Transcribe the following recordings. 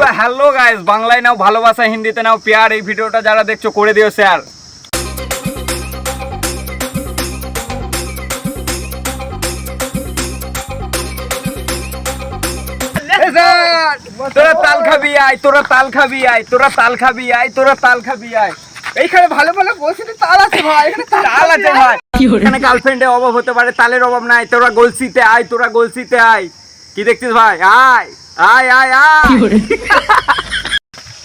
তো hello guys, বাংলায় নাও ভালোবাসা, হিন্দিতে নাও প্যার। এই ভিডিওটা যারা দেখছো করে দিও শেয়ার। তোরা তাল খাবি আয়, তোরা তাল খাবি আয়, তোরা তাল খাবি আয়, তোরা তাল খাবি আয়। এইখানে ভালো ভালো বলছি তাল আছে ভাই, এখানে তাল আছে ভাই। এখানে গার্লফ্রেন্ডের অভাব হতে পারে, তালের অভাব নাই। তোরা গলসিতে আয়, তোরা গলসিতে আয়। কি দেখছিস ভাই? আয় আয় আয় আয়।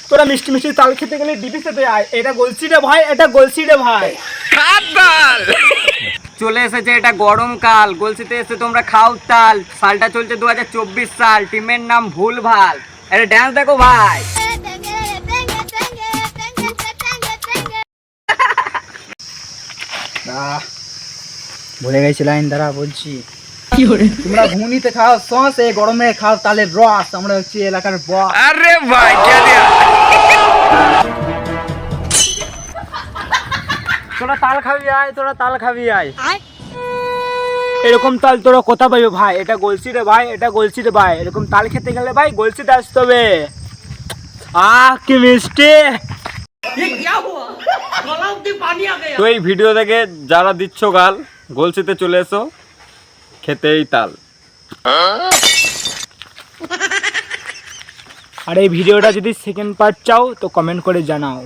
তোরা মিষ্টি মিষ্টি তাল খেতে গেলে ডিপিতে আয়। এটা গলসি রে ভাই, এটা গলসি রে ভাই। চলে এসেছে এটা গরমকাল, গলসিতে এসে তোমরা খাও তাল। সালটা চলছে 2024 সাল, টিমের নাম ভুলভাল। আরে ড্যান্স দেখো ভাই। ভুলে গেছি লাইন, দ্বারা বলছি তোমরা ঘুগনিতে খাও সস, এই গরমে খাও তালের রস। আমরা হচ্ছে এলাকার বস। আরে ভাই কে দিয়া তোরা তাল খাবি আয়, তোরা তাল খাবি আয়। এরকম তাল তোরা কোথা পাবি ভাই? এটা গলসি রে ভাই, এটা গলসি রে ভাই। এরকম তাল খেতে গেলে ভাই গলসিতে আসতে হবে। কি মিষ্টি। তো এই ভিডিও দেখে যারা দিচ্ছ গাল, গলসিতে চলে এসো খেতেই তাল। আর এই ভিডিওটা যদি সেকেন্ড পার্ট চাও তো কমেন্ট করে জানাও।